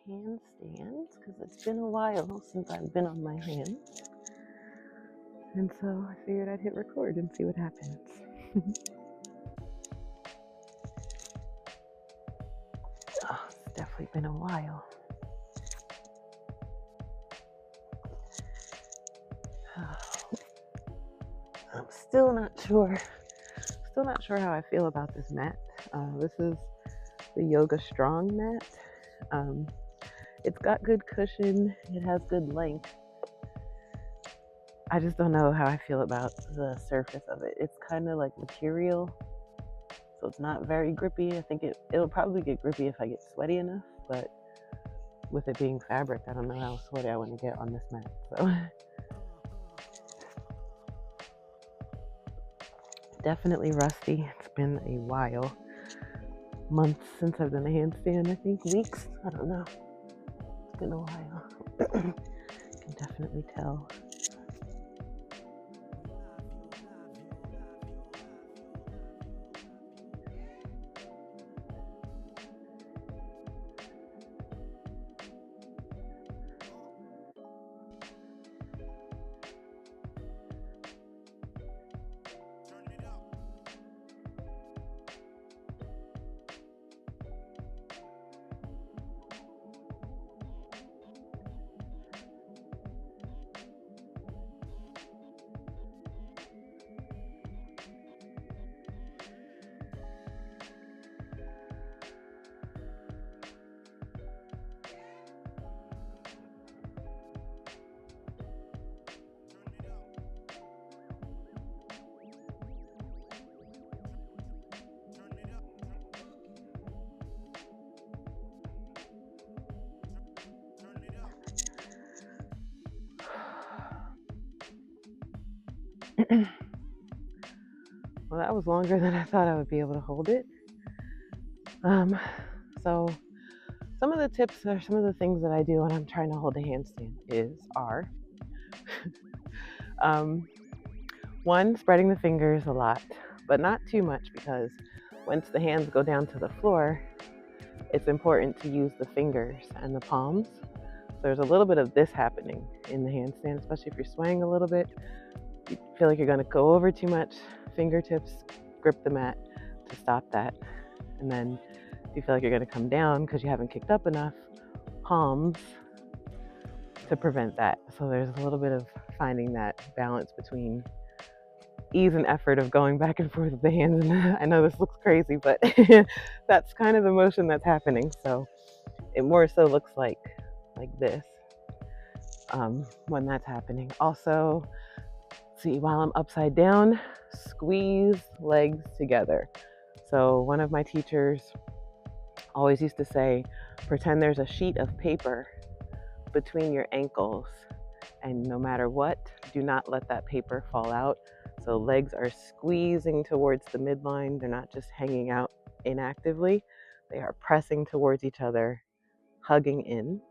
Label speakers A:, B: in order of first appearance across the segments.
A: handstands because it's been a while since I've been on my hands. And so I figured I'd hit record and see what happens. It's definitely been a while. I'm still not sure how I feel about this mat. This is the Yoga Strong mat. It's got good cushion. It has good length. I just don't know how I feel about the surface of it. It's kind of like material, so it's not very grippy. I think it'll probably get grippy if I get sweaty enough, but with it being fabric, I don't know how sweaty I want to get on this mat. So definitely rusty. It's been a while. Months since I've done a handstand, I think. Weeks? I don't know. It's been a while. Can definitely tell. Well, that was longer than I thought I would be able to hold it. So some of the tips or some of the things that I do when I'm trying to hold a handstand are one, spreading the fingers a lot, but not too much, because once the hands go down to the floor, it's important to use the fingers and the palms. So there's a little bit of this happening in the handstand, especially if you're swaying a little bit. You feel like you're going to go over too much, fingertips grip the mat to stop that. And then if you feel like you're going to come down because you haven't kicked up enough, palms to prevent that. So there's a little bit of finding that balance between ease and effort of going back and forth with the hands. And I know this looks crazy, but that's kind of the motion that's happening. So it more so looks like this when that's happening. Also, see, while I'm upside down, squeeze legs together. So one of my teachers always used to say, pretend there's a sheet of paper between your ankles, and no matter what, do not let that paper fall out. So legs are squeezing towards the midline. They're not just hanging out inactively. They are pressing towards each other, hugging in.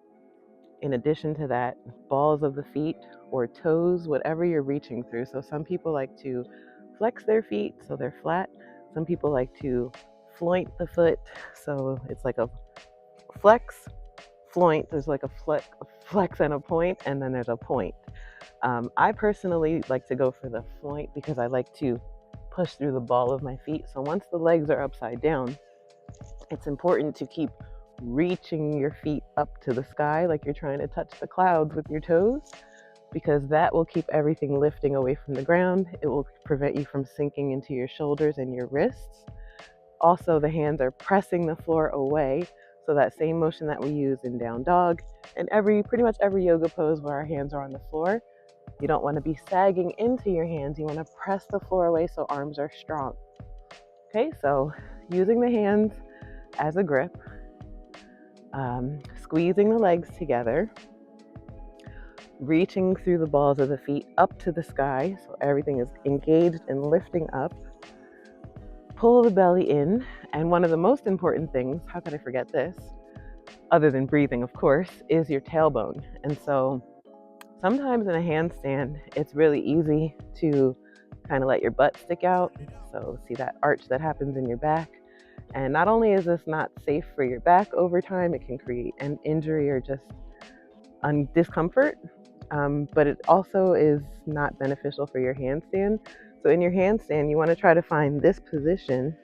A: In addition to that, balls of the feet or toes, whatever you're reaching through. So some people like to flex their feet so they're flat. Some people like to floint the foot. So it's like a flex, floint. There's like a flex and a point, and then there's a point. I personally like to go for the floint because I like to push through the ball of my feet. So once the legs are upside down, it's important to keep reaching your feet up to the sky like you're trying to touch the clouds with your toes, because that will keep everything lifting away from the ground. It will prevent you from sinking into your shoulders and your wrists. Also, the hands are pressing the floor away, so that same motion that we use in down dog and pretty much every yoga pose where our hands are on the floor, you don't want to be sagging into your hands. You want to press the floor away so arms are strong. Okay, so using the hands as a grip, squeezing the legs together, reaching through the balls of the feet up to the sky so everything is engaged and lifting up. Pull the belly in, and one of the most important things, how could I forget this, other than breathing, of course, is your tailbone. And so sometimes in a handstand, it's really easy to kind of let your butt stick out. So see that arch that happens in your back. And not only is this not safe for your back over time, it can create an injury or just discomfort, but it also is not beneficial for your handstand. So in your handstand, you want to try to find this position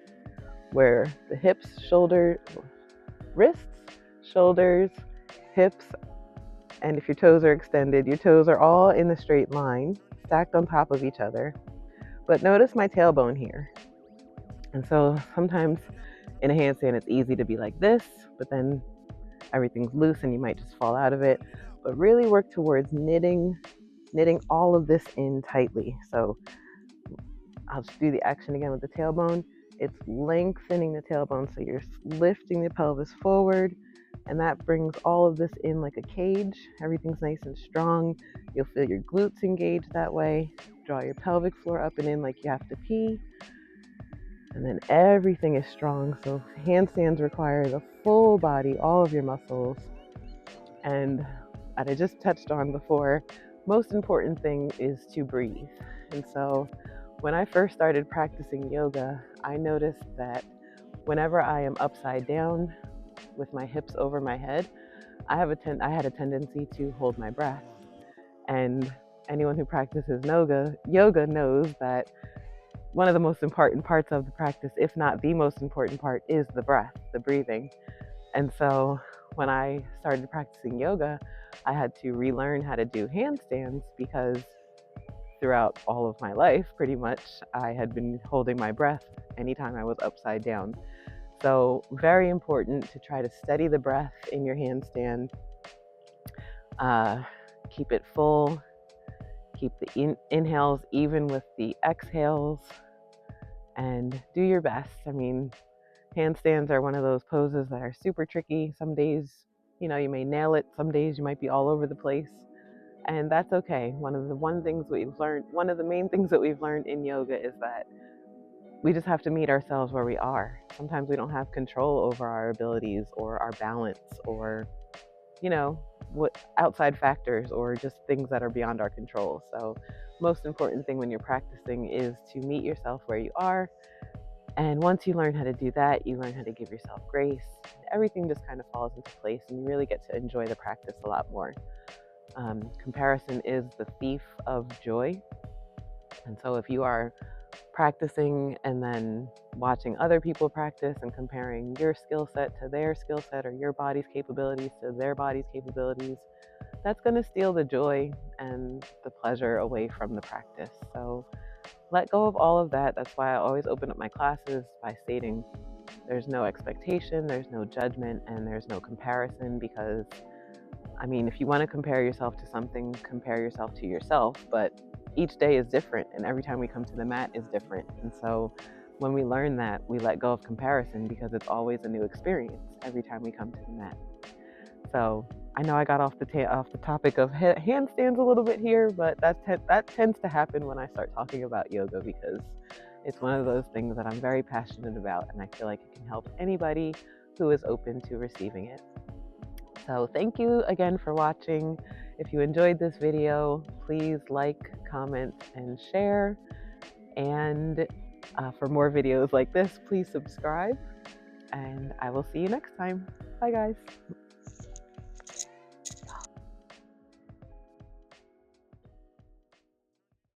A: where the hips, wrists, shoulders, hips, and if your toes are extended, your toes are all in the straight line, stacked on top of each other. But notice my tailbone here. And so sometimes in a handstand, it's easy to be like this, but then everything's loose and you might just fall out of it. But really work towards knitting all of this in tightly. So I'll just do the action again with the tailbone. It's lengthening the tailbone, so you're lifting the pelvis forward, and that brings all of this in like a cage. Everything's nice and strong. You'll feel your glutes engage that way. Draw your pelvic floor up and in like you have to pee. And then everything is strong. So handstands require the full body, all of your muscles. And as I just touched on before, most important thing is to breathe. And so when I first started practicing yoga, I noticed that whenever I am upside down with my hips over my head, I had a tendency to hold my breath. And anyone who practices yoga knows that one of the most important parts of the practice, if not the most important part, is the breath, the breathing. And so when I started practicing yoga, I had to relearn how to do handstands because throughout all of my life, pretty much, I had been holding my breath anytime I was upside down. So very important to try to steady the breath in your handstand. Keep it full. Keep the inhales even with the exhales. And do your best. I mean, handstands are one of those poses that are super tricky. Some days, you may nail it. Some days you might be all over the place. And that's okay. One of the main things that we've learned in yoga is that we just have to meet ourselves where we are. Sometimes we don't have control over our abilities or our balance or, what outside factors or just things that are beyond our control. So most important thing when you're practicing is to meet yourself where you are. And once you learn how to do that, you learn how to give yourself grace. Everything just kind of falls into place and you really get to enjoy the practice a lot more. Comparison is the thief of joy. And so if you are practicing and then watching other people practice and comparing your skill set to their skill set or your body's capabilities to their body's capabilities, that's going to steal the joy and the pleasure away from the practice. So let go of all of that. That's why I always open up my classes by stating there's no expectation, there's no judgment, and there's no comparison because, if you want to compare yourself to something, compare yourself to yourself, but each day is different and every time we come to the mat is different. And so when we learn that, we let go of comparison because it's always a new experience every time we come to the mat. So I know I got off the topic of handstands a little bit here, but that tends to happen when I start talking about yoga because it's one of those things that I'm very passionate about and I feel like it can help anybody who is open to receiving it. So thank you again for watching. If you enjoyed this video, please like, comment, and share. And for more videos like this, please subscribe. And I will see you next time. Bye, guys.